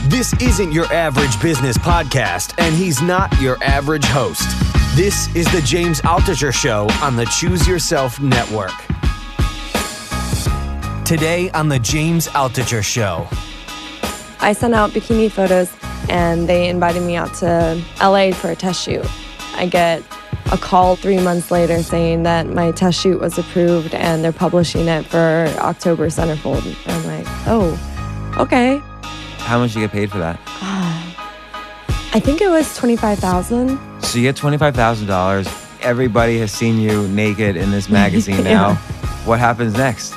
This isn't your average business podcast, and he's not your average host. This is the James Altucher Show on the Choose Yourself Network. Today on the James Altucher Show. I sent out bikini photos, and they invited me out to LA for a test shoot. I get a call 3 months later saying that my test shoot was approved and they're publishing it for October centerfold. And I'm like, oh, okay. How much do you get paid for that? I think it was $25,000. So you get $25,000. Everybody has seen you naked in this magazine now. What happens next?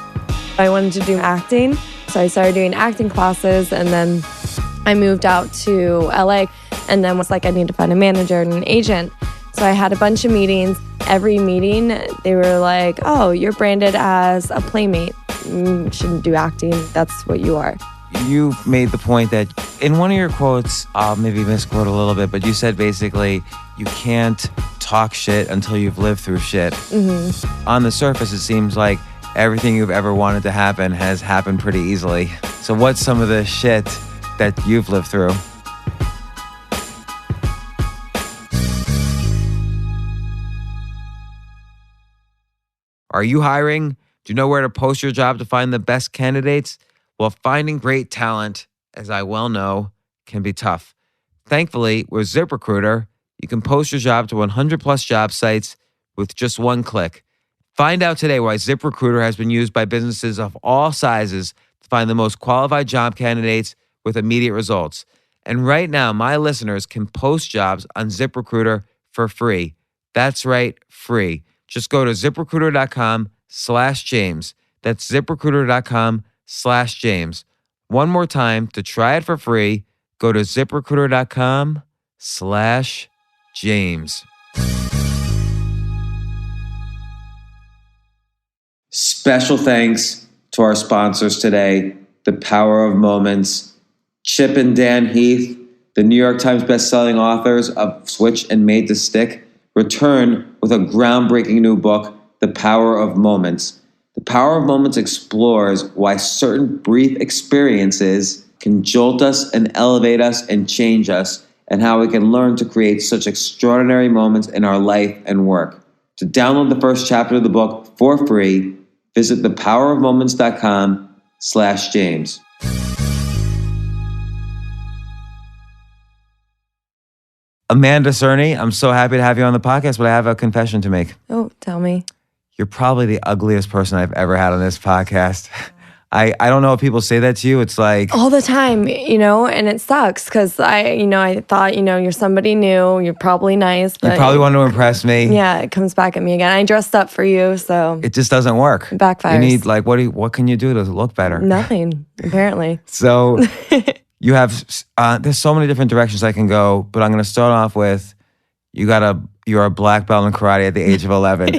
I wanted to do acting, so I started doing acting classes, and then I moved out to LA, and then was like, I need to find a manager and an agent. So I had a bunch of meetings. Every meeting, they were like, oh, you're branded as a playmate. You shouldn't do acting. That's what you are. You made the point that in one of your quotes, I'll maybe misquote a little bit, but you said basically you can't talk shit until you've lived through shit. Mm-hmm. On the surface, it seems like everything you've ever wanted to happen has happened pretty easily. So what's some of the shit that you've lived through? Are you hiring? Do you know where to post your job to find the best candidates? Well, finding great talent, as I well know, can be tough. Thankfully, with ZipRecruiter, you can post your job to 100 plus job sites with just one click. Find out today why ZipRecruiter has been used by businesses of all sizes to find the most qualified job candidates with immediate results. And right now, my listeners can post jobs on ZipRecruiter for free. That's right, free. Just go to ZipRecruiter.com/James. That's ZipRecruiter.com/James. One more time, to try it for free, go to ZipRecruiter.com/James. Special thanks to our sponsors today, The Power of Moments, Chip and Dan Heath, the New York Times bestselling authors of Switch and Made to Stick, return with a groundbreaking new book, The Power of Moments. The Power of Moments explores why certain brief experiences can jolt us and elevate us and change us, and how we can learn to create such extraordinary moments in our life and work. To download the first chapter of the book for free, visit thepowerofmoments.com/James. Amanda Cerny, I'm so happy to have you on the podcast, but I have a confession to make. Oh, tell me. You're probably the ugliest person I've ever had on this podcast. I don't know if people say that to you. It's like all the time, and it sucks because I thought, you're somebody new. You're probably nice. But you probably want to impress me. Yeah, it comes back at me again. I dressed up for you, so it just doesn't work. It backfires. You need what can you do to look better? Nothing, apparently. So you have there's so many different directions I can go, but I'm going to start off with you're a black belt in karate at the age of 11.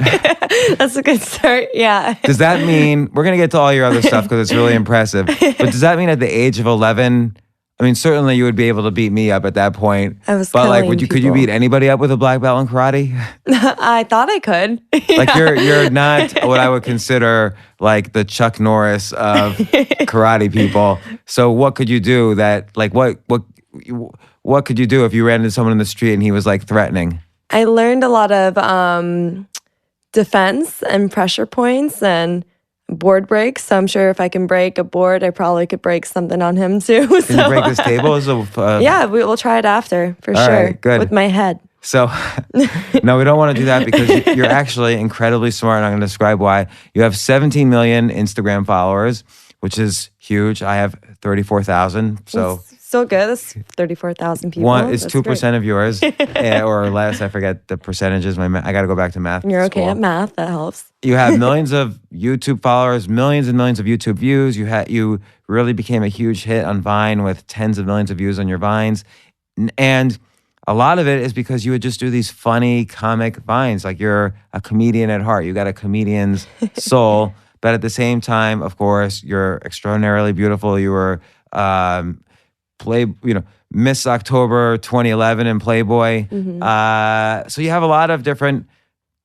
That's a good start, yeah. Does that mean, we're going to get to all your other stuff because it's really impressive, but does that mean at the age of 11, I mean, certainly you would be able to beat me up at that point. I was but like, could you beat anybody up with a black belt in karate? I thought I could. Like you're not what I would consider like the Chuck Norris of karate people. So what could you do that, like what could you do if you ran into someone in the street and he was like threatening? I learned a lot of defense and pressure points and board breaks. So I'm sure if I can break a board, I probably could break something on him too. Can you break this table? Yeah, we'll try it after for all sure. Right, good. With my head. So, no, we don't want to do that because you're actually incredibly smart. And I'm going to describe why. You have 17 million Instagram followers, which is huge. I have 34,000. So it's still good. That's 34,000 people. It's 2% of yours or less. I forget the percentages. I got to go back to math. You're okay at math. That helps. You have millions of YouTube followers, millions and millions of YouTube views. You really became a huge hit on Vine with tens of millions of views on your Vines. And a lot of it is because you would just do these funny comic Vines. Like you're a comedian at heart. You got a comedian's soul. But at the same time, of course, you're extraordinarily beautiful. You were Miss October 2011 in Playboy. Mm-hmm. So you have a lot of different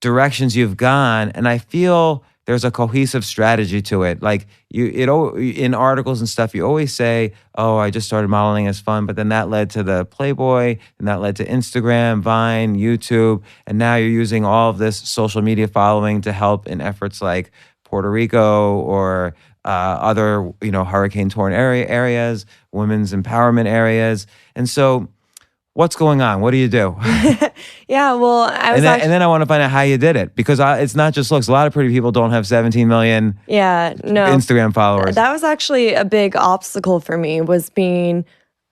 directions you've gone. And I feel there's a cohesive strategy to it. Like in articles and stuff, you always say, "Oh, I just started modeling as fun," but then that led to the Playboy, and that led to Instagram, Vine, YouTube, and now you're using all of this social media following to help in efforts like Puerto Rico or other, hurricane-torn areas, women's empowerment areas, and so. What's going on? What do you do? Yeah, well, and then I want to find out how you did it because it's not just looks. A lot of pretty people don't have 17 million Instagram followers. That was actually a big obstacle for me, was being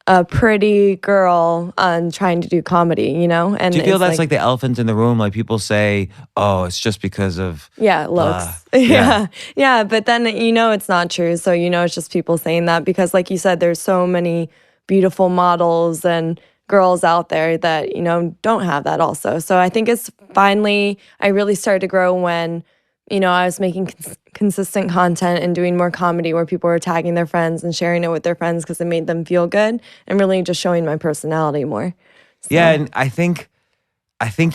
a pretty girl and trying to do comedy, And do you feel that's like the elephant in the room? Like people say, oh, it's just because of... looks. Yeah. But then, it's not true. So, it's just people saying that because like you said, there's so many beautiful models and girls out there that, don't have that also. So I think it's finally, I really started to grow when, I was making consistent content and doing more comedy where people were tagging their friends and sharing it with their friends because it made them feel good and really just showing my personality more. So. Yeah, and I think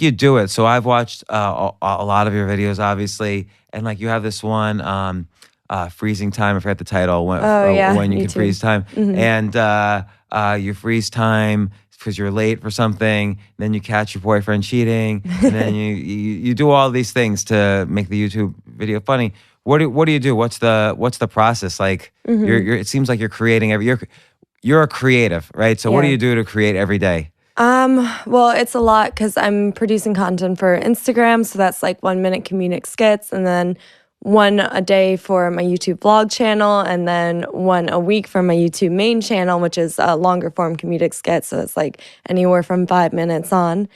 you do it. So I've watched a lot of your videos, obviously, and like you have this one, freezing time. I forgot the title. When you can freeze time, and you freeze time because you're late for something, then you catch your boyfriend cheating, and then you do all these things to make the YouTube video funny. What do you do? What's the process like? It seems like you're creating you're a creative, right? So what do you do to create every day? Well, it's a lot because I'm producing content for Instagram, so that's like 1 minute comedic skits, and then one a day for my YouTube vlog channel, and then one a week for my YouTube main channel, which is a longer form comedic skit. So it's like anywhere from 5 minutes on.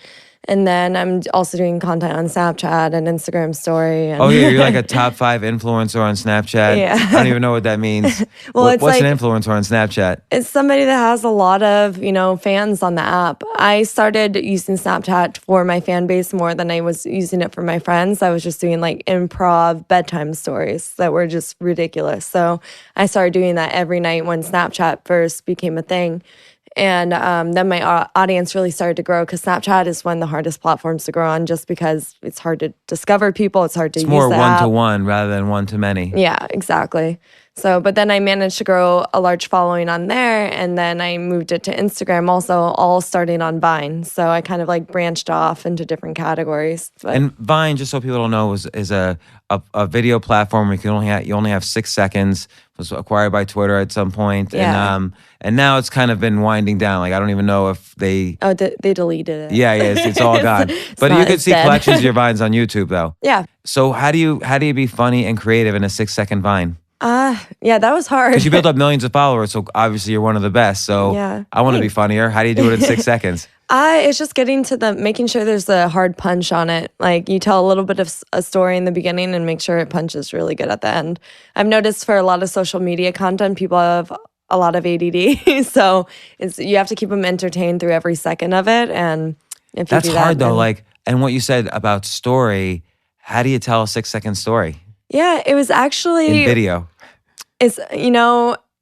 And then I'm also doing content on Snapchat and Instagram story. And you're like a top 5 influencer on Snapchat. Yeah. I don't even know what that means. Well, what's an influencer on Snapchat? It's somebody that has a lot of, fans on the app. I started using Snapchat for my fan base more than I was using it for my friends. I was just doing like improv bedtime stories that were just ridiculous. So I started doing that every night when Snapchat first became a thing. And then my audience really started to grow because Snapchat is one of the hardest platforms to grow on just because it's hard to discover people. It's hard to use the app. It's more one-to-one rather than one-to-many. Yeah, exactly. So, but then I managed to grow a large following on there, and then I moved it to Instagram also, all starting on Vine. So I kind of like branched off into different categories. But. And Vine, just so people don't know, is a video platform where you only have 6 seconds. It was acquired by Twitter at some point, and now it's kind of been winding down. Like I don't even know if they they deleted it. Yeah, it's all gone. But you could see collections of your Vines on YouTube though. Yeah. So how do you be funny and creative in a 6-second Vine? Yeah, that was hard. Because you built up millions of followers, so obviously you're one of the best. So I want to be funnier. How do you do it in 6 seconds? It's just getting to making sure there's a hard punch on it. Like you tell a little bit of a story in the beginning and make sure it punches really good at the end. I've noticed for a lot of social media content, people have a lot of ADD. So you have to keep them entertained through every second of it. And if you That's do that, hard though. And what you said about story, how do you tell a 6-second story? Yeah, it was actually... In video. It's,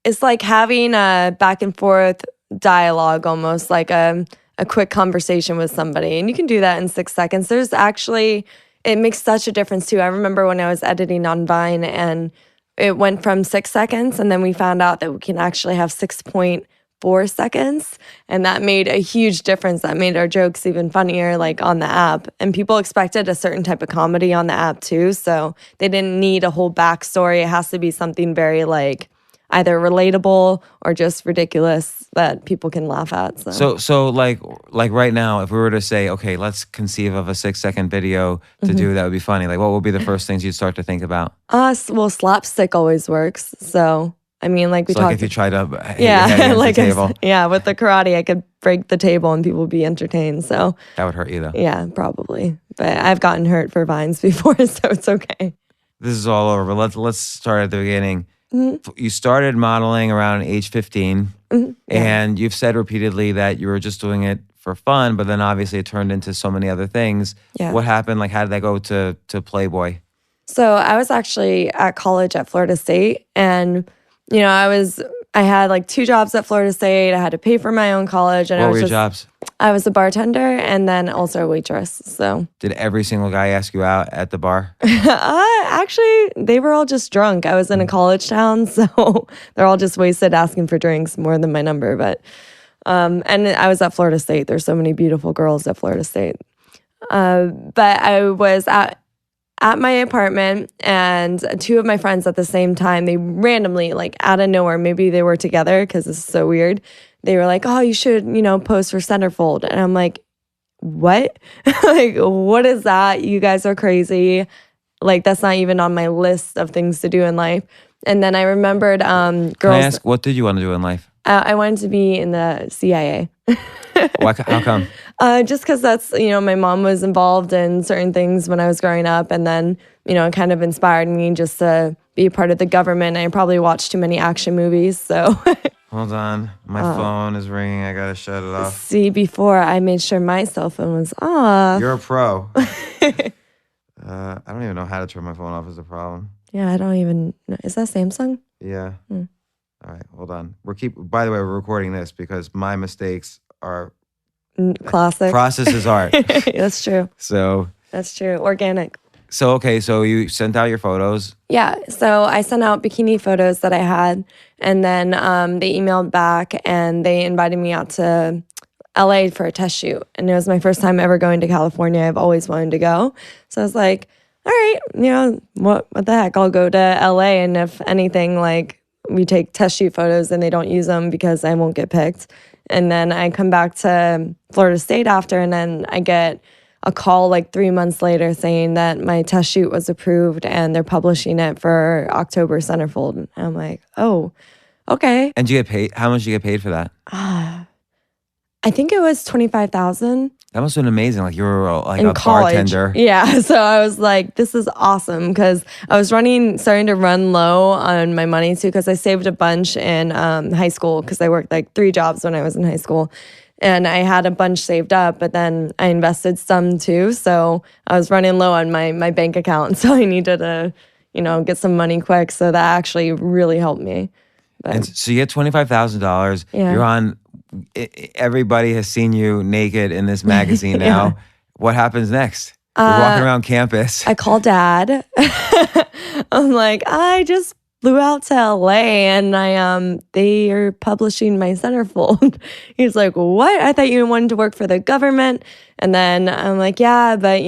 it's like having a back and forth dialogue, almost like a quick conversation with somebody. And you can do that in 6 seconds. It makes such a difference too. I remember when I was editing on Vine and it went from 6 seconds, and then we found out that we can actually have 6.4 seconds. And that made a huge difference. That made our jokes even funnier, like on the app. And people expected a certain type of comedy on the app too. So they didn't need a whole backstory. It has to be something very like either relatable or just ridiculous that people can laugh at. So like right now, if we were to say, okay, let's conceive of a 6-second video to do that would be funny. Like what would be the first things you'd start to think about? Well, slapstick always works. So I mean, like we talked. Like if you tried to hit your head against the table. With the karate, I could break the table and people would be entertained. So that would hurt you though. Yeah, probably. But I've gotten hurt for Vines before, so it's okay. This is all over. But let's start at the beginning. Mm-hmm. You started modeling around age 15, and you've said repeatedly that you were just doing it for fun, but then obviously it turned into so many other things. Yeah. What happened? Like, how did that go to Playboy? So I was actually at college at Florida State, and I was I had like 2 jobs at Florida State. I had to pay for my own college. And what were your jobs? I was a bartender and then also a waitress. So did every single guy ask you out at the bar? Actually, they were all just drunk. I was in a college town, so they're all just wasted asking for drinks more than my number. But and I was at Florida State. There's so many beautiful girls at Florida State. But I was at my apartment, and 2 of my friends at the same time, they randomly, like out of nowhere, maybe they were together because this is so weird. They were like, oh, you should, post for Centerfold. And I'm like, what? Like, what is that? You guys are crazy. Like, that's not even on my list of things to do in life. And then I remembered girls. Can I ask, what did you want to do in life? I wanted to be in the CIA. How come? Just because that's, my mom was involved in certain things when I was growing up. And then, it kind of inspired me just to be a part of the government. I probably watched too many action movies, so. Hold on. My phone is ringing. I got to shut it off. See, before I made sure my cell phone was off. You're a pro. I don't even know how to turn my phone off is the problem. Yeah, I don't even know. Is that Samsung? Yeah. All right, hold on. By the way, we're recording this because my mistakes are classic. Process is art. That's true. So that's true. Organic. So, okay, so you sent out your photos. Yeah, so I sent out bikini photos that I had, and then they emailed back and they invited me out to LA for a test shoot. And it was my first time ever going to California. I've always wanted to go. So I was like, all right, what the heck? I'll go to LA, and if anything, like, we take test shoot photos and they don't use them because I won't get picked. And then I come back to Florida State after, and then I get a call like 3 months later saying that my test shoot was approved and they're publishing it for October Centerfold. And I'm like, oh, okay. And do you get paid? How much do you get paid for that? I think it was $25,000. That must have been amazing. Like you were like in a college. Bartender. Yeah. So I was like, this is awesome because I was starting to run low on my money too because I saved a bunch in high school because I worked like 3 jobs when I was in high school. And I had a bunch saved up, but then I invested some too. So I was running low on my bank account. So I needed to, get some money quick. So that actually really helped me. But, and so you get $25,000. Yeah. You're on, everybody has seen you naked in this magazine now. Yeah. What happens next? You're walking around campus. I call Dad. I'm like, I just flew out to LA and they are publishing my centerfold. He's like, what? I thought you wanted to work for the government. And then I'm like, yeah, but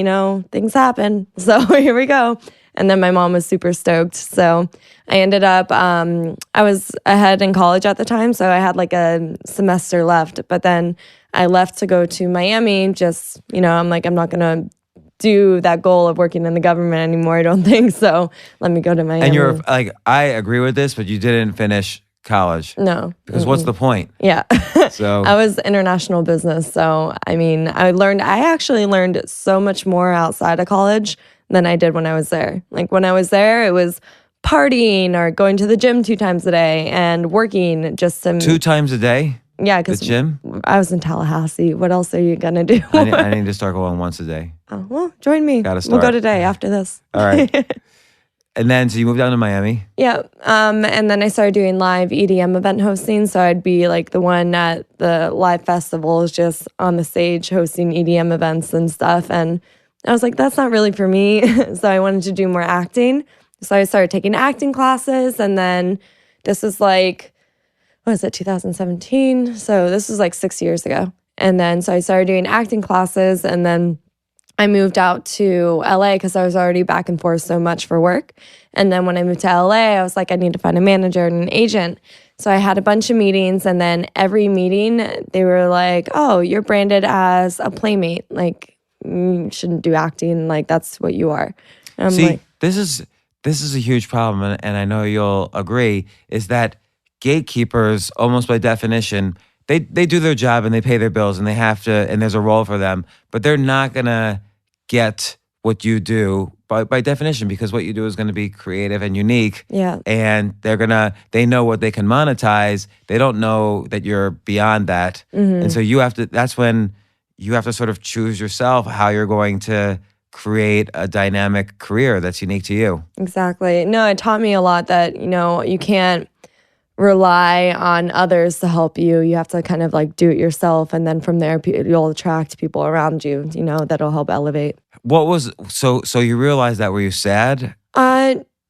things happen. So here we go. And then my mom was super stoked. So I ended up, I was ahead in college at the time. So I had like a semester left, but then I left to go to Miami. Just, I'm like, I'm not going to do that goal of working in the government anymore, I don't think. So let me go to Miami. And you're like, I agree with this, but you didn't finish college. No. Because what's the point? Yeah. So I was international business. So, I actually learned so much more outside of college than I did when I was there. Like when I was there, it was partying or going to the gym 2 times a day and working just to... 2 times a day? Yeah, because the gym? I was in Tallahassee. What else are you going to do? I need to start going once a day. Oh, well, join me. Gotta start. We'll go today after this. All right. And then, so you moved down to Miami? Yeah. And then I started doing live EDM event hosting. So I'd be like the one at the live festivals, just on the stage hosting EDM events and stuff. And I was like, that's not really for me. So I wanted to do more acting. So I started taking acting classes. And then this was like, 2017? So this was like 6 years ago. And then so I started doing acting classes, and then I moved out to LA because I was already back and forth so much for work. And then when I moved to LA, I was like, I need to find a manager and an agent. So I had a bunch of meetings, and then every meeting they were like, oh, you're branded as a playmate. Like, you shouldn't do acting. Like, that's what you are. And I'm See, like, this is a huge problem, and I know you'll agree, is that gatekeepers, almost by definition, they do their job and they pay their bills and they have to, and there's a role for them, but they're not gonna get what you do by definition, because what you do is gonna be creative and unique. Yeah. And they know what they can monetize. They don't know that you're beyond that. Mm-hmm. And so that's when you have to sort of choose yourself how you're going to create a dynamic career that's unique to you. Exactly. No, it taught me a lot that, you can't rely on others to help you. You have to kind of like do it yourself. And then from there, you'll attract people around you, that'll help elevate. What was, so you realized that, were you sad?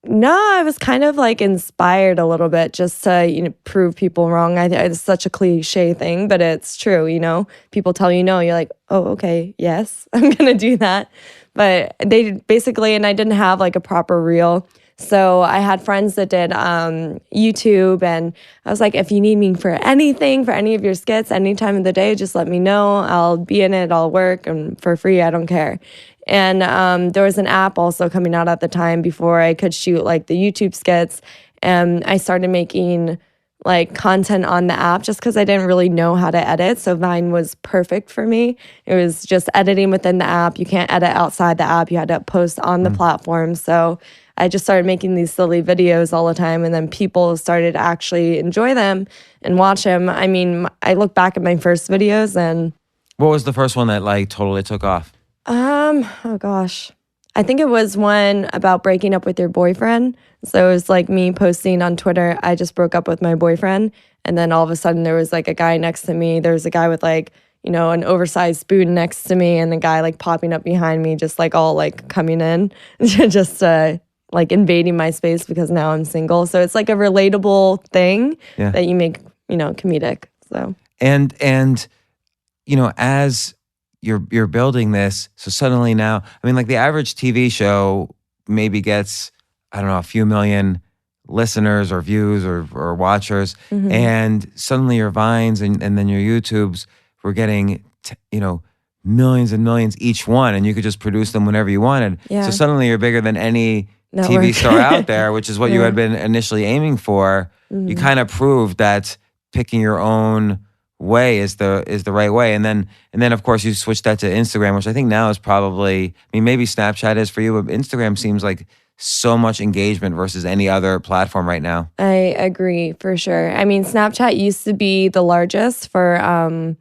No, I was kind of like inspired a little bit just to, prove people wrong. It's such a cliche thing, but it's true, People tell you no, you're like, oh, okay, yes, I'm going to do that. But they basically, and I didn't have like a proper reel. So I had friends that did YouTube, and I was like, if you need me for anything, for any of your skits, any time of the day, just let me know. I'll be in it, I'll work, and for free, I don't care. And there was an app also coming out at the time before I could shoot like the YouTube skits. And I started making like content on the app just because I didn't really know how to edit. So Vine was perfect for me. It was just editing within the app. You can't edit outside the app. You had to post on the platform. So I just started making these silly videos all the time. And then people started to actually enjoy them and watch them. I mean, I look back at my first videos and... What was the first one that like totally took off? Oh gosh. I think it was one about breaking up with your boyfriend. So it was like me posting on Twitter, I just broke up with my boyfriend. And then all of a sudden there was like a guy next to me. There was a guy with like, an oversized spoon next to me, and the guy like popping up behind me, just like all like coming in, just like invading my space because now I'm single. So it's like a relatable thing that you make, comedic. So and as you're building this, so suddenly now, I mean, like the average TV show maybe gets, I don't know, a few million listeners or views or watchers, and suddenly your Vines and then your YouTubes were getting, millions and millions each one, and you could just produce them whenever you wanted. Yeah. So suddenly you're bigger than any TV star out there, which is what you had been initially aiming for. You kind of proved that picking your own way is the right way, and then of course you switched that to Instagram, which I think now is probably, I mean, maybe Snapchat is for you, but Instagram seems like so much engagement versus any other platform right now. I agree for sure. I mean, Snapchat used to be the largest for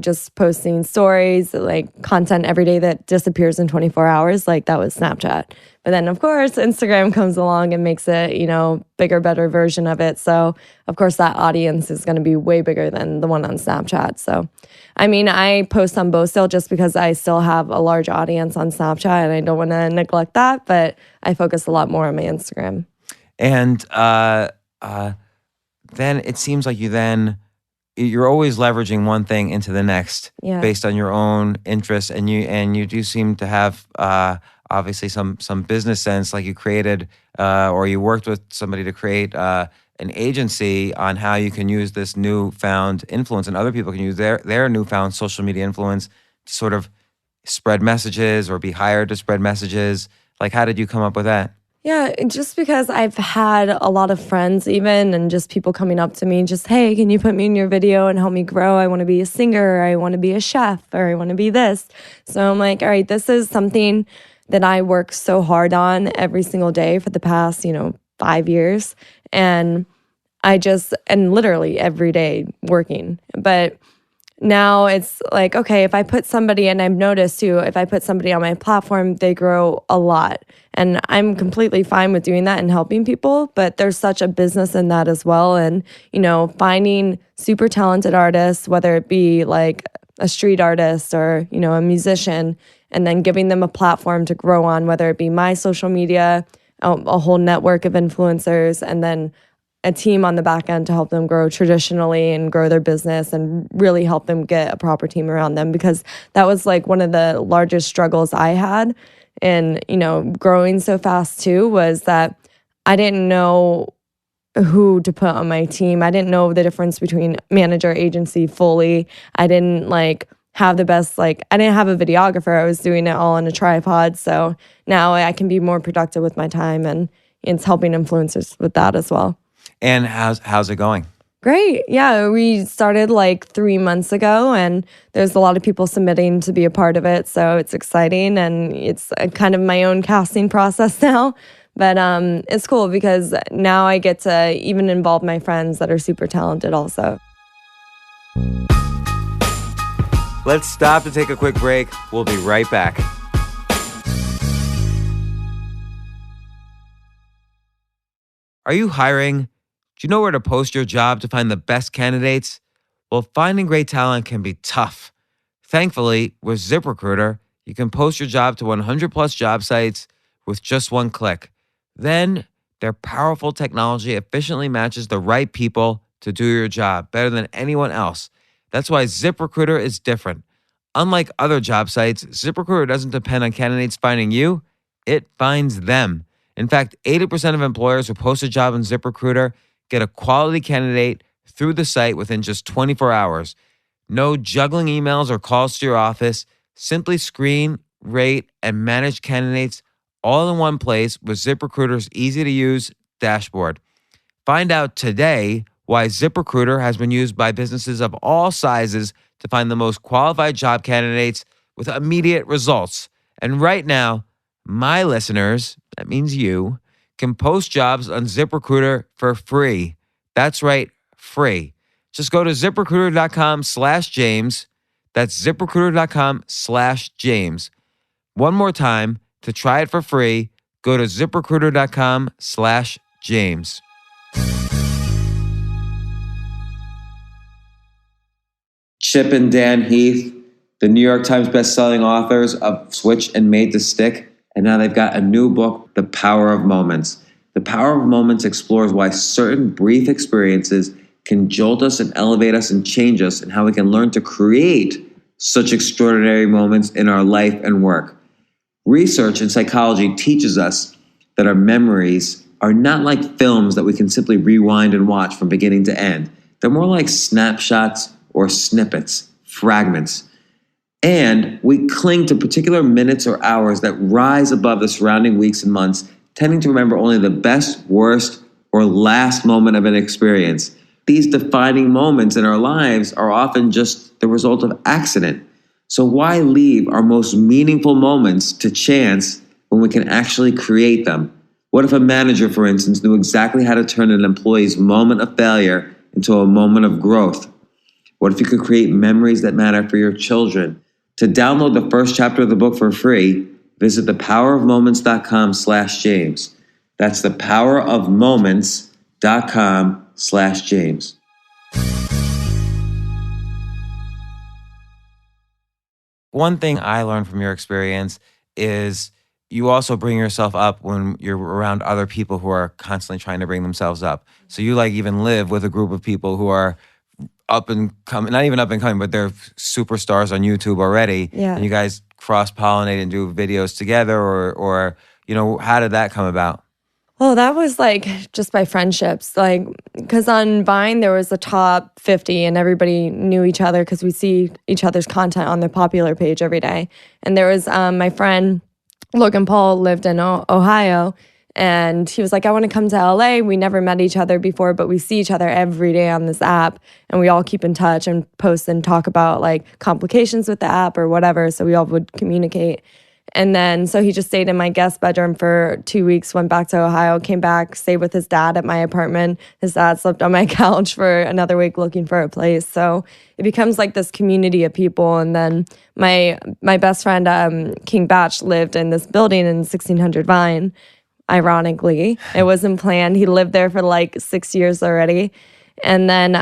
just posting stories, like content every day that disappears in 24 hours. Like that was Snapchat. But then, of course, Instagram comes along and makes it, bigger, better version of it. So, of course, that audience is going to be way bigger than the one on Snapchat. So, I mean, I post on both still just because I still have a large audience on Snapchat and I don't want to neglect that. But I focus a lot more on my Instagram. And then it seems like you're always leveraging one thing into the next based on your own interests, and you do seem to have obviously some business sense. Like you created or you worked with somebody to create an agency on how you can use this newfound influence, and other people can use their newfound social media influence to sort of spread messages or be hired to spread messages. Like, how did you come up with that? Yeah, just because I've had a lot of friends even, and just people coming up to me, just, hey, can you put me in your video and help me grow? I want to be a singer, or I want to be a chef, or I want to be this. So I'm like, all right, this is something that I work so hard on every single day for the past, 5 years. And and literally every day working. But now it's like, okay, if I put somebody, and I've noticed too, if I put somebody on my platform, they grow a lot. And I'm completely fine with doing that and helping people, but there's such a business in that as well. And, finding super talented artists, whether it be like a street artist or, a musician, and then giving them a platform to grow on, whether it be my social media, a whole network of influencers, and then a team on the back end to help them grow traditionally and grow their business and really help them get a proper team around them. Because that was like one of the largest struggles I had in, growing so fast too, was that I didn't know who to put on my team. I didn't know the difference between manager, agency fully. I didn't have the best, I didn't have a videographer. I was doing it all on a tripod. So now I can be more productive with my time, and it's helping influencers with that as well. And how's it going? Great. Yeah, we started 3 months ago, and there's a lot of people submitting to be a part of it. So it's exciting, and it's kind of my own casting process now. But it's cool because now I get to even involve my friends that are super talented also. Let's stop to take a quick break. We'll be right back. Are you hiring? Do you know where to post your job to find the best candidates? Well, finding great talent can be tough. Thankfully, with ZipRecruiter, you can post your job to 100 plus job sites with just one click. Then, their powerful technology efficiently matches the right people to do your job better than anyone else. That's why ZipRecruiter is different. Unlike other job sites, ZipRecruiter doesn't depend on candidates finding you, it finds them. In fact, 80% of employers who post a job on ZipRecruiter get a quality candidate through the site within just 24 hours. No juggling emails or calls to your office. Simply screen, rate, and manage candidates all in one place with ZipRecruiter's easy-to-use dashboard. Find out today why ZipRecruiter has been used by businesses of all sizes to find the most qualified job candidates with immediate results. And right now, my listeners, that means you, can post jobs on ZipRecruiter for free. That's right, free. Just go to ZipRecruiter.com/James. That's ZipRecruiter.com/James. One more time, to try it for free, go to ZipRecruiter.com/James. Chip and Dan Heath, the New York Times bestselling authors of Switch and Made to Stick, and now they've got a new book, The Power of Moments. The Power of Moments explores why certain brief experiences can jolt us and elevate us and change us, and how we can learn to create such extraordinary moments in our life and work. Research in psychology teaches us that our memories are not like films that we can simply rewind and watch from beginning to end. They're more like snapshots or snippets, fragments. And we cling to particular minutes or hours that rise above the surrounding weeks and months, tending to remember only the best, worst, or last moment of an experience. These defining moments in our lives are often just the result of accident. So why leave our most meaningful moments to chance when we can actually create them? What if a manager, for instance, knew exactly how to turn an employee's moment of failure into a moment of growth? What if you could create memories that matter for your children? To download the first chapter of the book for free, visit thepowerofmoments.com/James. That's thepowerofmoments.com/James. One thing I learned from your experience is you also bring yourself up when you're around other people who are constantly trying to bring themselves up. So you like even live with a group of people who are up and coming, not even up and coming, but they're superstars on YouTube already. Yeah. And you guys cross-pollinate and do videos together, or how did that come about? Well, that was like just by friendships. Like, because on Vine, there was the top 50 and everybody knew each other because we see each other's content on the popular page every day. And there was my friend, Logan Paul, lived in Ohio. And he was like, I want to come to LA. We never met each other before, but we see each other every day on this app. And we all keep in touch and post and talk about like complications with the app or whatever. So we all would communicate. And then, so he just stayed in my guest bedroom for 2 weeks, went back to Ohio, came back, stayed with his dad at my apartment. His dad slept on my couch for another week looking for a place. So it becomes like this community of people. And then my best friend, King Batch, lived in this building in 1600 Vine. Ironically, it wasn't planned. He lived there for like 6 years already. And then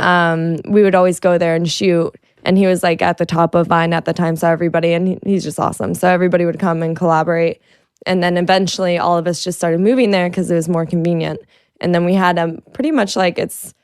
we would always go there and shoot. And he was like at the top of Vine at the time. So everybody, and he's just awesome. So everybody would come and collaborate. And then eventually all of us just started moving there because it was more convenient. And then we had pretty much like it's,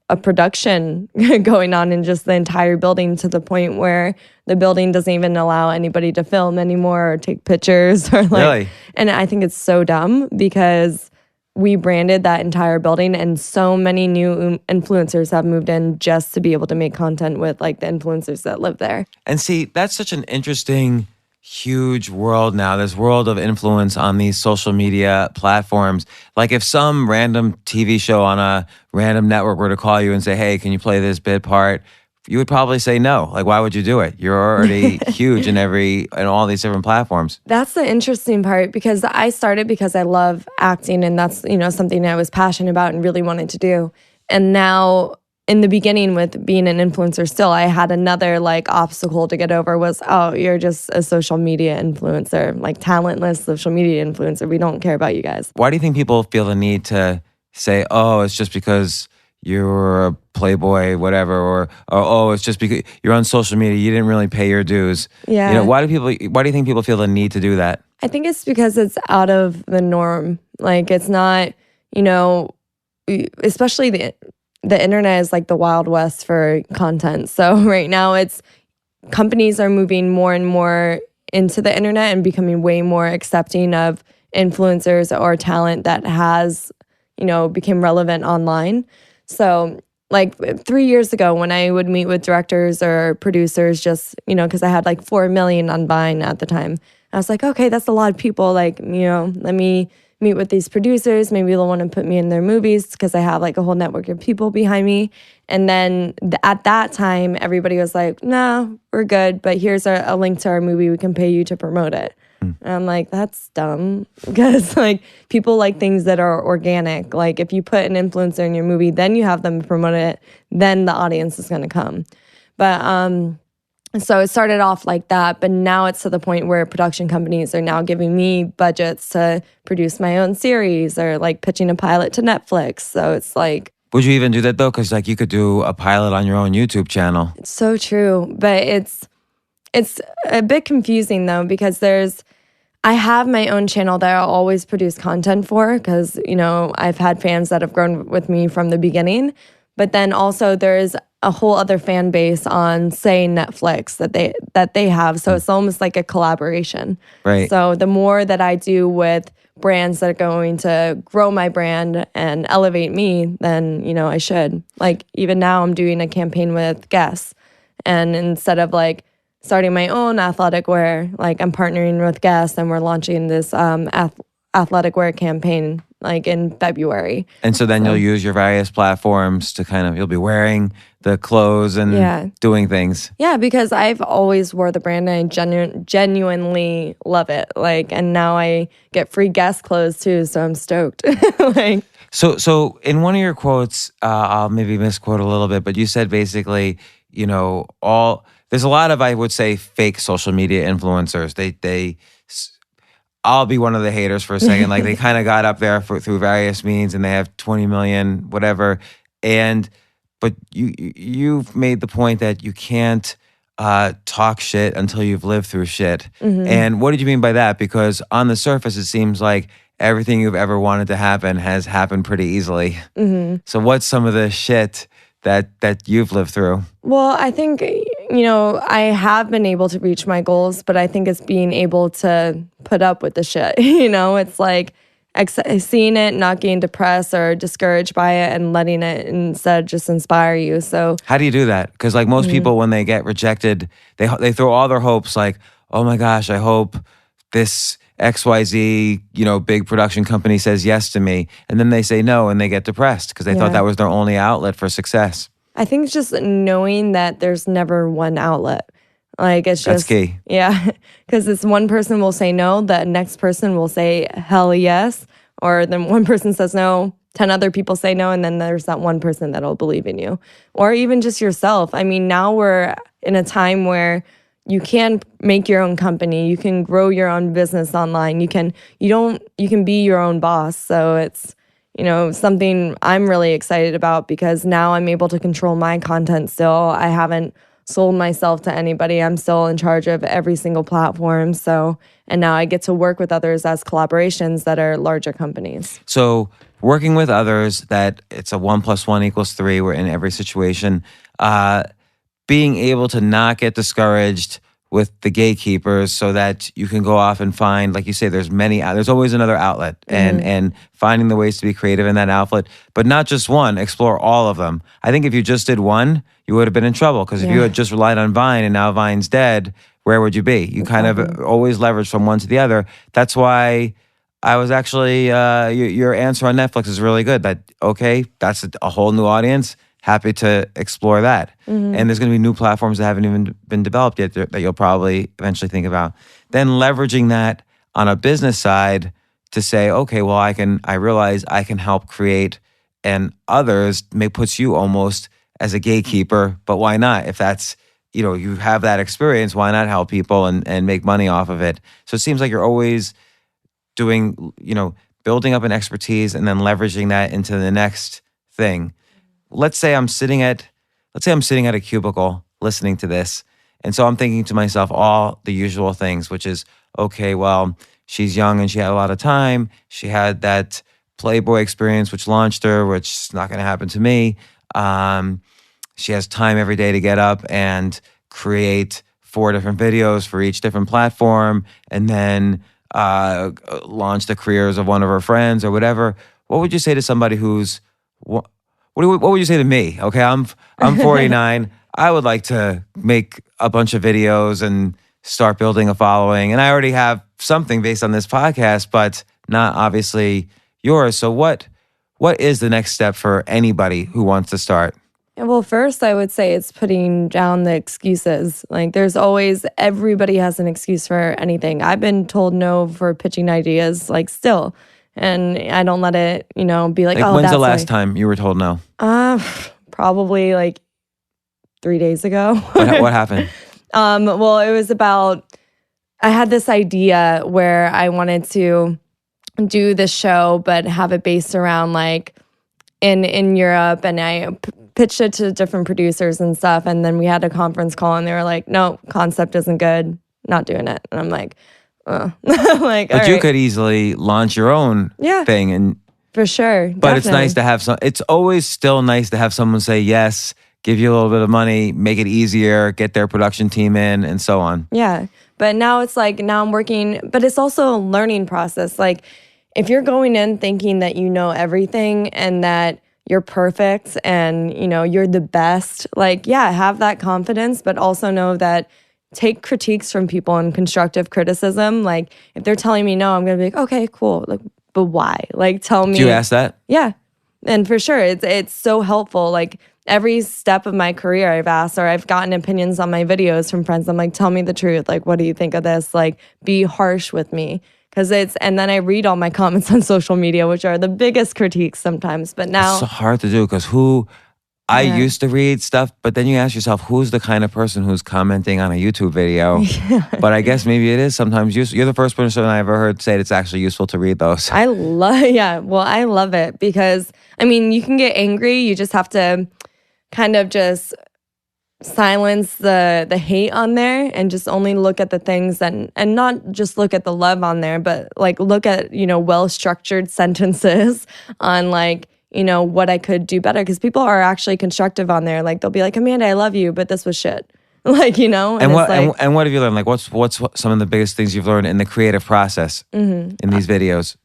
a production going on in just the entire building, to the point where the building doesn't even allow anybody to film anymore or take pictures or like. Really? And I think it's so dumb because we branded that entire building, and so many new influencers have moved in just to be able to make content with like the influencers that live there. And see, that's such an interesting, huge world now, this world of influence on these social media platforms. Like if some random TV show on a random network were to call you and say, hey, can you play this bit part? You would probably say no. Like, why would you do it? You're already huge in all these different platforms. That's the interesting part, because I started because I love acting, and that's, something I was passionate about and really wanted to do. And now in the beginning with being an influencer still, I had another like obstacle to get over was, oh, you're just a social media influencer, like talentless social media influencer. We don't care about you guys. Why do you think people feel the need to say, oh, it's just because you're a playboy, whatever, or oh, it's just because you're on social media, you didn't really pay your dues. Yeah. You know, why do you think people feel the need to do that? I think it's because it's out of the norm. Like, it's not, you know, especially the internet is like the Wild West for content. So right now companies are moving more and more into the internet and becoming way more accepting of influencers or talent that has, you know, became relevant online. So like 3 years ago when I would meet with directors or producers, just, you know, because I had like 4 million on Vine at the time, I was like, okay, that's a lot of people. Like, you know, let me meet with these producers. Maybe they'll want to put me in their movies because I have like a whole network of people behind me. And then at that time, everybody was like, no, we're good. But here's a link to our movie. We can pay you to promote it. And I'm like, that's dumb. Because like people like things that are organic. Like if you put an influencer in your movie, then you have them promote it, then the audience is going to come. But so it started off like that, but now it's to the point where production companies are now giving me budgets to produce my own series or like pitching a pilot to Netflix. So it's like... Would you even do that though? Because like you could do a pilot on your own YouTube channel. It's so true. But it's a bit confusing though, because I have my own channel that I'll always produce content for because, you know, I've had fans that have grown with me from the beginning. But then also there's a whole other fan base on, say, Netflix that they have. So it's almost like a collaboration. Right. So the more that I do with brands that are going to grow my brand and elevate me, then, you know, I should. Like even now I'm doing a campaign with Guess. And instead of like starting my own athletic wear, like I'm partnering with Guess and we're launching this athletic wear campaign like in February. And so then you'll use your various platforms to you'll be wearing the clothes and doing things. Yeah, because I've always wore the brand and I genuinely love it. Like, and now I get free Guess clothes too, so I'm stoked. Like, so in one of your quotes, I'll maybe misquote a little bit, but you said basically, you know, there's a lot of, I would say, fake social media influencers. I'll be one of the haters for a second. Like they kind of got up there through various means, and they have 20 million, whatever. But you've made the point that you can't talk shit until you've lived through shit. Mm-hmm. And what did you mean by that? Because on the surface, it seems like everything you've ever wanted to happen has happened pretty easily. Mm-hmm. So what's some of the shit that you've lived through? Well, I think, you know, I have been able to reach my goals, but I think it's being able to put up with the shit. You know, it's like seeing it, not getting depressed or discouraged by it, and letting it instead just inspire you. So how do you do that? Because like most people, when they get rejected, they throw all their hopes like, oh my gosh, I hope this XYZ, you know, big production company says yes to me. And then they say no and they get depressed because they thought that was their only outlet for success. I think it's just knowing that there's never one outlet. Like it's just... That's key. Yeah. Because it's one person will say no, the next person will say hell yes. Or then one person says no, 10 other people say no, and then there's that one person that'll believe in you. Or even just yourself. I mean, now we're in a time where you can make your own company. You can grow your own business online. You can be your own boss. So it's, you know, something I'm really excited about because now I'm able to control my content still. I haven't sold myself to anybody. I'm still in charge of every single platform. So, and now I get to work with others as collaborations that are larger companies. So working with others, that it's a 1 + 1 = 3. We're in every situation. Being able to not get discouraged with the gatekeepers so that you can go off and find, like you say, there's always another outlet, and finding the ways to be creative in that outlet, but not just one, explore all of them. I think if you just did one, you would have been in trouble because if you had just relied on Vine and now Vine's dead, where would you be? You kind of always leverage from one to the other. That's why I was actually, your answer on Netflix is really good. That, okay, that's a whole new audience. Happy to explore that. Mm-hmm. And there's going to be new platforms that haven't even been developed yet that you'll probably eventually think about. Then leveraging that on a business side to say, okay, well, I realize I can help create, and others puts you almost as a gatekeeper, but why not? If that's, you know, you have that experience, why not help people and make money off of it? So it seems like you're always doing, you know, building up an expertise and then leveraging that into the next thing. Let's say I'm sitting at a cubicle listening to this. And so I'm thinking to myself all the usual things, which is, okay, well, she's young and she had a lot of time. She had that Playboy experience, which launched her, which is not going to happen to me. She has time every day to get up and create 4 different videos for each different platform, and then launch the careers of one of her friends or whatever. What would you say to somebody who's what would you say to me? Okay, I'm 49. I would like to make a bunch of videos and start building a following, and I already have something based on this podcast, but not obviously yours. So what is the next step for anybody who wants to start? Well, first, I would say it's putting down the excuses. Like, there's always, everybody has an excuse for anything. I've been told no for pitching ideas, like, still. And I don't let it, be like, oh, when's the last time you were told no? Probably like 3 days ago. What happened? Well, it was about, I had this idea where I wanted to do the show, but have it based around like in Europe, and I pitched it to different producers and stuff, and then we had a conference call, and they were like, "No, concept isn't good, not doing it." And I'm like, "Oh," like, but all you right. could easily launch your own thing, and for sure. But definitely. It's nice to have some. It's always still nice to have someone say yes, give you a little bit of money, make it easier, get their production team in, and so on. Yeah, but now it's like I'm working, but it's also a learning process. Like, if you're going in thinking that you know everything and that you're perfect and, you're the best, like, yeah, have that confidence, but also know that take critiques from people and constructive criticism. Like, if they're telling me no, I'm going to be like, okay, cool. Like, but why? Like, tell me. Do you ask that? Yeah. And for sure, it's so helpful. Like, every step of my career I've asked, or I've gotten opinions on my videos from friends. I'm like, tell me the truth. Like, what do you think of this? Like, be harsh with me. And then I read all my comments on social media, which are the biggest critiques sometimes. But now it's so hard to do because I used to read stuff, but then you ask yourself, who's the kind of person who's commenting on a YouTube video? Yeah. But I guess maybe it is sometimes useful. You're the first person I ever heard say it's actually useful to read those. I love it because, you can get angry. You just have to kind of just silence the hate on there and just only look at the things and not just look at the love on there, but like look at, well-structured sentences on like, what I could do better, because people are actually constructive on there. Like, they'll be like, Amanda, I love you, but this was shit. Like, and what have you learned? Like, what's some of the biggest things you've learned in the creative process in these videos?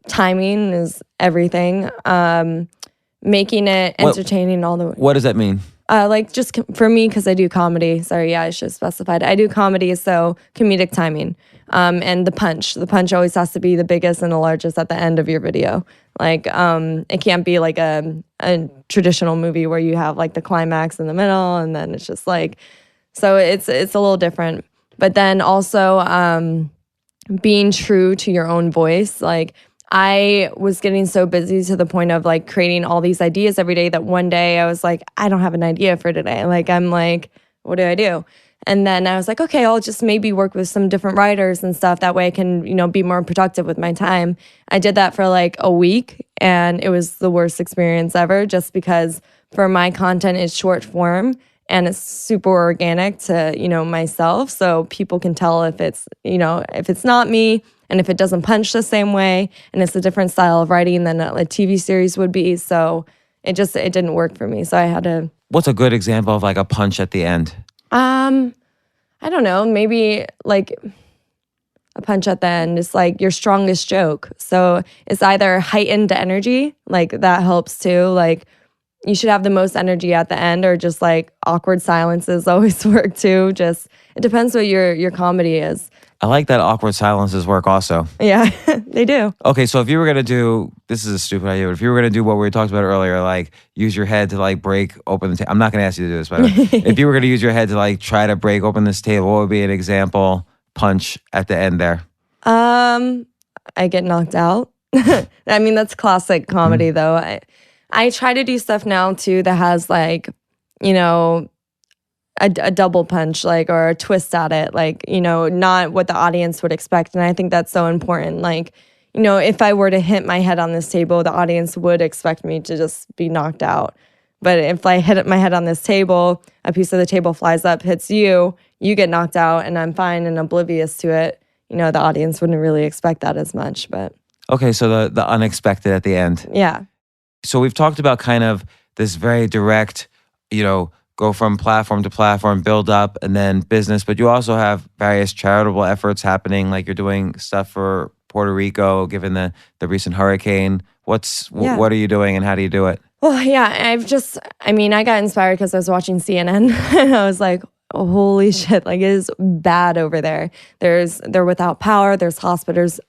Timing is everything. Making it entertaining all the way. What does that mean? Like, just for me, because I do comedy. Sorry, I should have specified. I do comedy, so comedic timing. And the punch. The punch always has to be the biggest and the largest at the end of your video. Like, it can't be like a traditional movie where you have like the climax in the middle, and then it's just like, so it's a little different. But then also being true to your own voice. Like, I was getting so busy to the point of like creating all these ideas every day that one day I was like, I don't have an idea for today. Like, I'm like, what do I do? And then I was like, okay, I'll just maybe work with some different writers and stuff. That way I can, be more productive with my time. I did that for like a week, and it was the worst experience ever, just because for my content it's short form and it's super organic to, myself. So people can tell if it's, if it's not me, and if it doesn't punch the same way, and it's a different style of writing than a TV series would be. So it didn't work for me. So I had to. What's a good example of like a punch at the end? I don't know. Maybe like a punch at the end is like your strongest joke. So it's either heightened energy, like that helps too. Like, you should have the most energy at the end, or just like awkward silences always work too. Just, it depends what your comedy is. I like that awkward silences work also. Yeah, they do. Okay, so if you were going to do, this is a stupid idea, but if you were going to do what we talked about earlier, like use your head to like break open the table. I'm not going to ask you to do this, by the way. If you were going to use your head to like try to break open this table, what would be an example punch at the end there? I get knocked out. That's classic comedy though. I try to do stuff now too that has like, a double punch, like, or a twist at it, like, not what the audience would expect. And I think that's so important. Like, if I were to hit my head on this table, the audience would expect me to just be knocked out. But if I hit my head on this table, a piece of the table flies up, hits you, you get knocked out, and I'm fine and oblivious to it. The audience wouldn't really expect that as much. But okay, so the unexpected at the end. Yeah. So we've talked about kind of this very direct, go from platform to platform, build up, and then business. But you also have various charitable efforts happening, like you're doing stuff for Puerto Rico, given the recent hurricane. What are you doing, and how do you do it? Well, yeah, I got inspired because I was watching CNN and I was like, oh, holy shit, like it is bad over there. They're without power. There's hospitals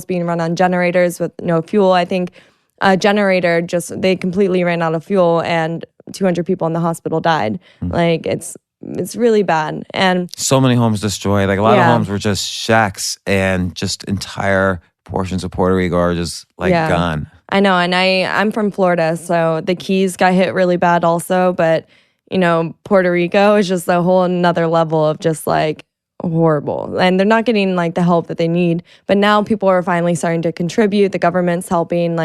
being run on generators with no fuel. I think a generator they completely ran out of fuel and 200 people in the hospital died. Like it's really bad. And so many homes destroyed. Like a lot of homes were just shacks, and just entire portions of Puerto Rico are just gone. I know, and I'm from Florida, so the Keys got hit really bad also, but Puerto Rico is just a whole another level of just like horrible. And they're not getting like the help that they need. But now people are finally starting to contribute. The government's helping,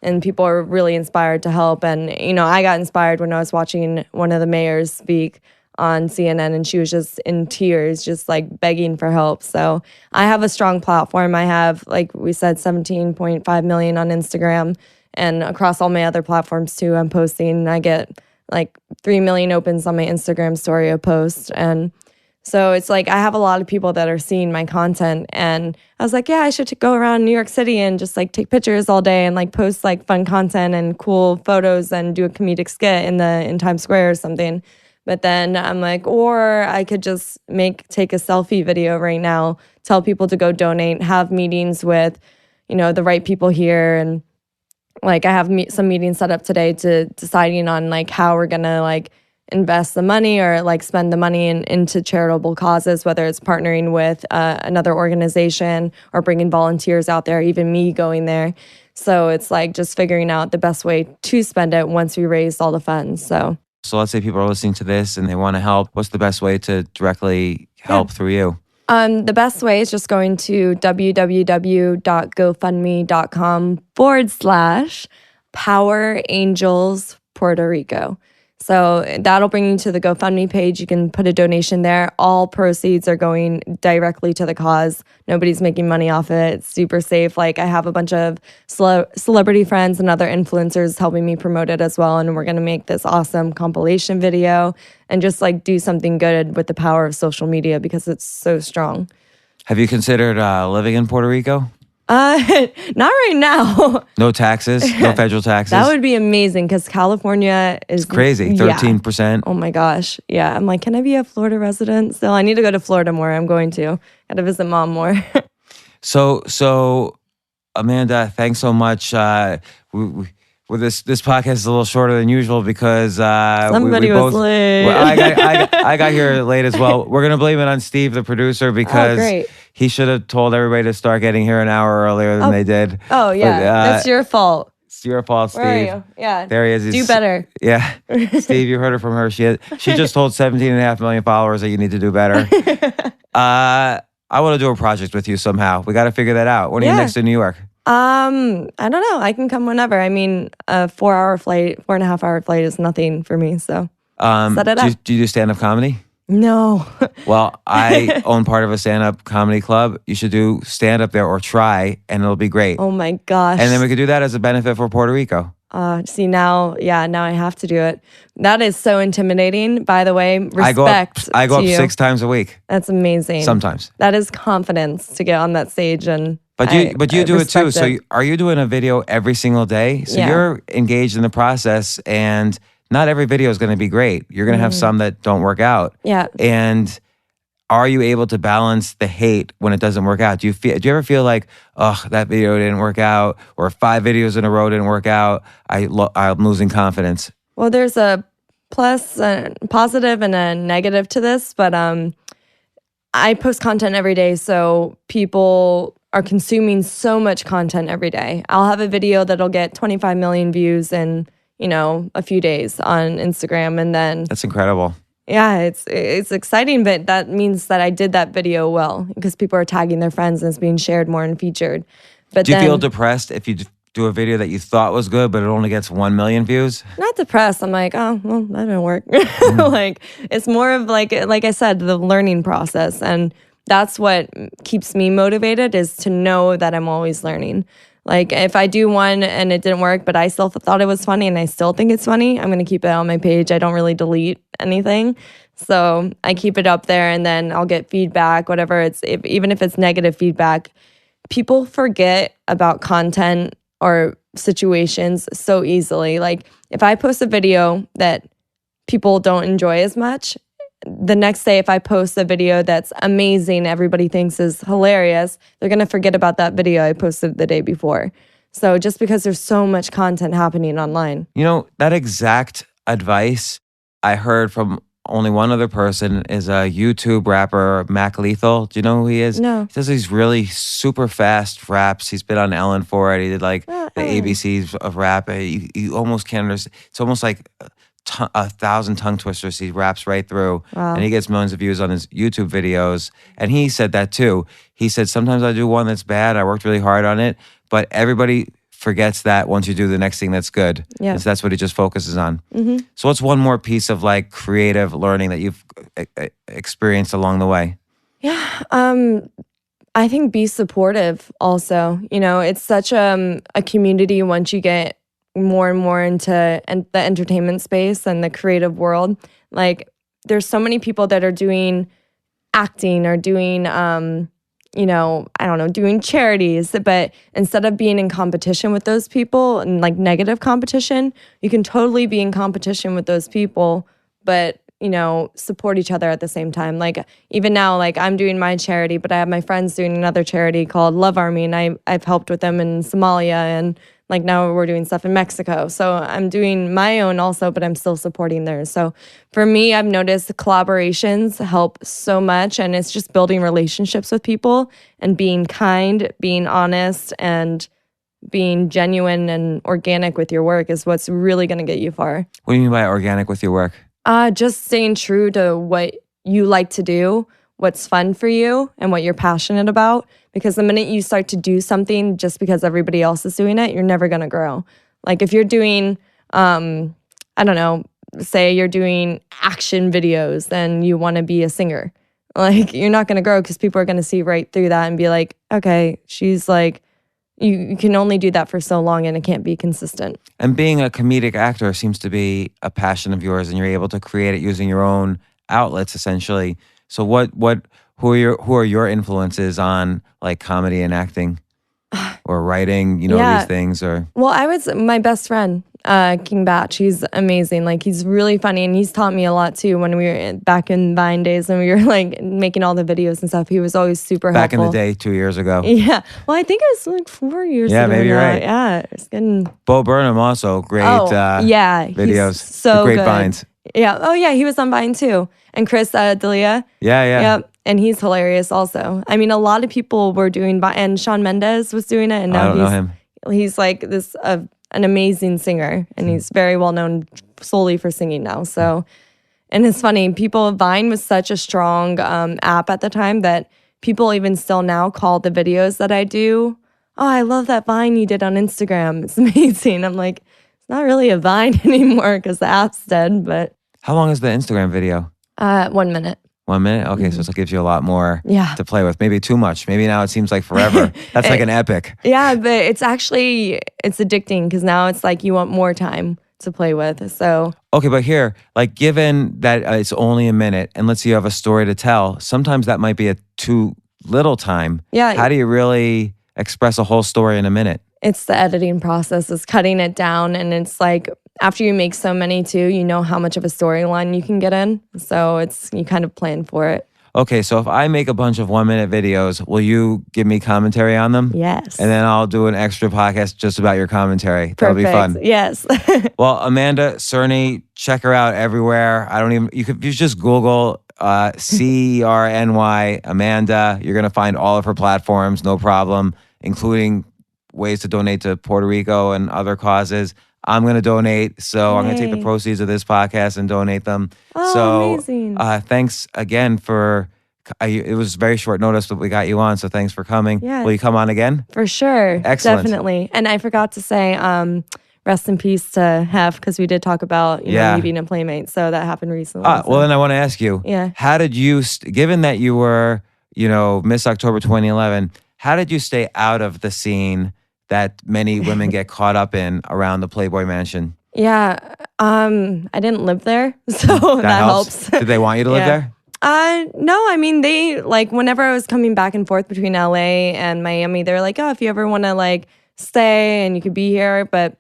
and people are really inspired to help. And, I got inspired when I was watching one of the mayors speak on CNN, and she was just in tears, just like begging for help. So I have a strong platform. I have, like we said, 17.5 million on Instagram, and across all my other platforms too. I'm posting. I get like 3 million opens on my Instagram story a post. And so it's like I have a lot of people that are seeing my content, and I was like, yeah, I should go around New York City and just like take pictures all day and like post like fun content and cool photos and do a comedic skit in Times Square or something. But then I'm like, or I could just take a selfie video right now, tell people to go donate, have meetings with, the right people here. And like I have some meetings set up today to deciding on like how we're going to like invest the money or like spend the money into charitable causes, whether it's partnering with another organization or bringing volunteers out there, even me going there. So it's like just figuring out the best way to spend it once we raise all the funds. So let's say people are listening to this and they want to help. What's the best way to directly help through you? The best way is just going to www.gofundme.com/Power Angels Puerto Rico. So that'll bring you to the GoFundMe page. You can put a donation there. All proceeds are going directly to the cause. Nobody's making money off it. It's super safe. Like I have a bunch of celebrity friends and other influencers helping me promote it as well. And we're going to make this awesome compilation video and just like do something good with the power of social media because it's so strong. Have you considered living in Puerto Rico? Not right now. No taxes, no federal taxes. That would be amazing because California is crazy. 13%. Oh my gosh. Yeah. I'm like, can I be a Florida resident? So I need to go to Florida more. I'm going to. Got to visit mom more. So Amanda, thanks so much. This podcast is a little shorter than usual because somebody was late. Well, I got here late as well. We're gonna blame it on Steve, the producer, because he should have told everybody to start getting here an hour earlier than they did. Oh yeah, but, that's your fault. It's your fault, Steve. Where are you? Yeah, there he is. Do better. Yeah, Steve, you heard it from her. She just told 17.5 million followers that you need to do better. I want to do a project with you somehow. We got to figure that out. When are you next in New York? I don't know. I can come whenever. I mean, a 4.5 hour flight is nothing for me. So set it up. Do you do stand-up comedy? No. Well, I own part of a stand-up comedy club. You should do stand-up there or try, and it'll be great. Oh my gosh. And then we could do that as a benefit for Puerto Rico. See, now I have to do it. That is so intimidating. By the way, respect. I go up you. 6 times a week. That's amazing. Sometimes. That is confidence to get on that stage and. But you do it too. So are you doing a video every single day? So you're engaged in the process, and not every video is going to be great. You're going to have some that don't work out. Yeah. And are you able to balance the hate when it doesn't work out? Do you ever feel like, oh, that video didn't work out, or 5 videos in a row didn't work out? I'm losing confidence. Well, there's a positive and a negative to this, but I post content every day, so people are consuming so much content every day. I'll have a video that'll get 25 million views in, a few days on Instagram, and then that's incredible. Yeah, it's exciting, but that means that I did that video well because people are tagging their friends and it's being shared more and featured. But do you feel depressed if you do a video that you thought was good, but it only gets 1 million views? Not depressed. I'm like, oh, well, that didn't work. Like, it's more of like I said, the learning process. And that's what keeps me motivated, is to know that I'm always learning. Like, if I do one and it didn't work, but I still thought it was funny and I still think it's funny, I'm going to keep it on my page. I don't really delete anything. So I keep it up there, and then I'll get feedback, whatever. Even if it's negative feedback, people forget about content or situations so easily. Like, if I post a video that people don't enjoy as much, the next day, if I post a video that's amazing, everybody thinks is hilarious, they're going to forget about that video I posted the day before. So just because there's so much content happening online. You know, that exact advice I heard from only one other person is a YouTube rapper, Mac Lethal. Do you know who he is? No. He does these really super fast raps. He's been on Ellen for it. He did like the ABCs of rap. You almost can't understand. It's almost like 1,000 tongue twisters. He raps right through. Wow. And he gets millions of views on his YouTube videos. And he said that too. He said, sometimes I do one that's bad. I worked really hard on it. But everybody forgets that once you do the next thing that's good. Yeah. So that's what he just focuses on. Mm-hmm. So what's one more piece of like creative learning that you've experienced along the way? Yeah. I think be supportive also. You know, it's such a community once you get more and more into the entertainment space and the creative world. Like, there's so many people that are doing acting or doing doing charities, but instead of being in competition with those people and like negative competition, you can totally be in competition with those people, but support each other at the same time. Like, even now, like, I'm doing my charity, but I have my friends doing another charity called Love Army, and I've helped with them in Somalia, and like now we're doing stuff in Mexico. So I'm doing my own also, but I'm still supporting theirs. So for me, I've noticed collaborations help so much, and it's just building relationships with people and being kind, being honest, and being genuine and organic with your work is what's really going to get you far. What do you mean by organic with your work? Just staying true to what you like to do, what's fun for you, and what you're passionate about. Because the minute you start to do something just because everybody else is doing it, you're never going to grow. Like, if you're doing, say you're doing action videos, then you want to be a singer. Like, you're not going to grow because people are going to see right through that and be like, okay, she's like, you can only do that for so long and it can't be consistent. And being a comedic actor seems to be a passion of yours, and you're able to create it using your own outlets, essentially. So who are your influences on like comedy and acting or writing, these things? Or Well, my best friend, King Batch, he's amazing. Like, he's really funny, and he's taught me a lot too when we were back in Vine days when we were like making all the videos and stuff. He was always super helpful. Back in the day, 2 years ago. Yeah. Well, I think it was like 4 years ago. Yeah, maybe you're right. Yeah. It's getting... Bo Burnham also, great videos. So great good. Vines. Yeah. Oh, yeah. He was on Vine too. And Chris D'Elia. Yeah. Yep. And he's hilarious also. I mean, a lot of people were doing Vine, and Shawn Mendes was doing it. And now I don't know him. He's like this an amazing singer, and he's very well known solely for singing now. So, and it's funny, Vine was such a strong app at the time that people even still now call the videos that I do, oh, I love that Vine you did on Instagram. It's amazing. I'm like, it's not really a Vine anymore because the app's dead. But how long is the Instagram video? 1 minute. 1 minute? Okay, so it gives you a lot more to play with. Maybe too much. Maybe now it seems like forever. That's like an epic. Yeah, but it's addicting because now it's like you want more time to play with. So okay, but here, like, given that it's only a minute, and let's say you have a story to tell, sometimes that might be a too little time. Yeah. How do you really express a whole story in a minute? It's the editing process. It's cutting it down, and it's like, after you make so many too, you know how much of a storyline you can get in. So you kind of plan for it. Okay, so if I make a bunch of 1 minute videos, will you give me commentary on them? Yes. And then I'll do an extra podcast just about your commentary. That'll be fun. Yes. Well, Amanda Cerny, check her out everywhere. You just Google Cerny Amanda. You're gonna find all of her platforms, no problem, including ways to donate to Puerto Rico and other causes. I'm going to donate, so I'm going to take the proceeds of this podcast and donate them. Oh, so, amazing. Thanks again for It was very short notice, but we got you on, so thanks for coming. Yeah. Will you come on again? For sure. Excellent. Definitely. And I forgot to say, rest in peace to Hef, because we did talk about you know, me being a playmate. So that happened recently. Well, then I want to ask you, how did you, given that you were, Miss October 2011, how did you stay out of the scene that many women get caught up in around the Playboy Mansion? Yeah. I didn't live there, so that helps. Did they want you to live there? No, I mean, they, like, whenever I was coming back and forth between LA and Miami, they were like, oh, if you ever want to, like, stay and you could be here. But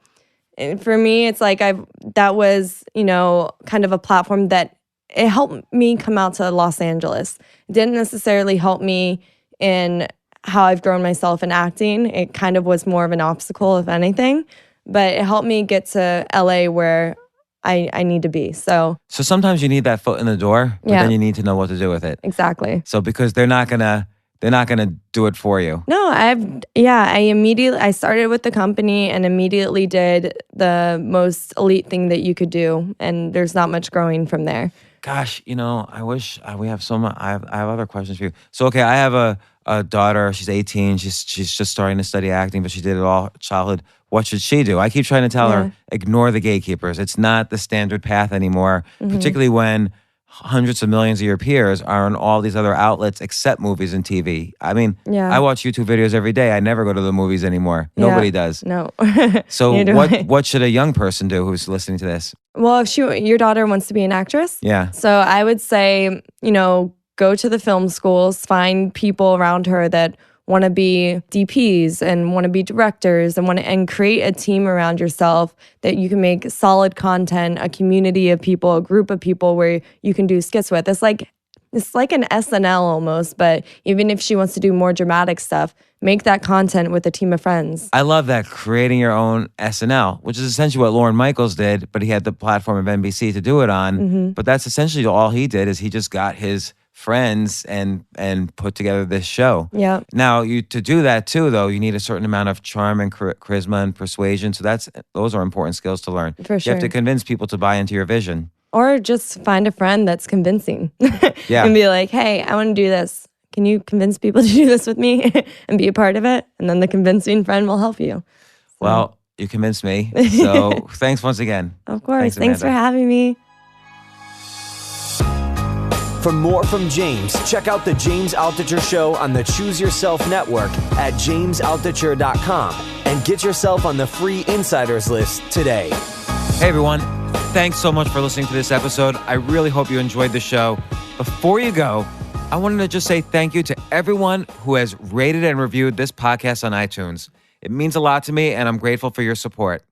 for me, it's like that was, kind of a platform that it helped me come out to Los Angeles. It didn't necessarily help me in how I've grown myself in acting. It kind of was more of an obstacle, if anything. But it helped me get to LA where I need to be. So sometimes you need that foot in the door, but then you need to know what to do with it. Exactly. So because they're not gonna do it for you. No, I started with the company and immediately did the most elite thing that you could do, and there's not much growing from there. Gosh, I wish we have so much. I have other questions for you. So okay, I have a daughter. She's 18. She's just starting to study acting, but she did it all childhood. What should she do? I keep trying to tell her, ignore the gatekeepers. It's not the standard path anymore, particularly when hundreds of millions of your peers are on all these other outlets except movies and TV. I mean, I watch YouTube videos every day. I never go to the movies anymore. Nobody does. No. So what should a young person do who's listening to this? Well, if your daughter wants to be an actress, so I would say, go to the film schools, find people around her that want to be DPs and want to be directors and create a team around yourself that you can make solid content, a community of people, a group of people where you can do skits with. It's like an SNL almost, but even if she wants to do more dramatic stuff, make that content with a team of friends. I love that, creating your own SNL, which is essentially what Lorne Michaels did, but he had the platform of NBC to do it on. But that's essentially all he did, is he just got his friends and put together this show. Yeah. Now, to do that too, though, you need a certain amount of charm and charisma and persuasion. So those are important skills to learn. For sure. You have to convince people to buy into your vision. Or just find a friend that's convincing. And be like, hey, I want to do this. Can you convince people to do this with me and be a part of it? And then the convincing friend will help you. So. Well, you convinced me. So thanks once again. Of course. Thanks for having me. For more from James, check out The James Altucher Show on the Choose Yourself Network at jamesaltucher.com and get yourself on the free insiders list today. Hey, everyone. Thanks so much for listening to this episode. I really hope you enjoyed the show. Before you go, I wanted to just say thank you to everyone who has rated and reviewed this podcast on iTunes. It means a lot to me, and I'm grateful for your support.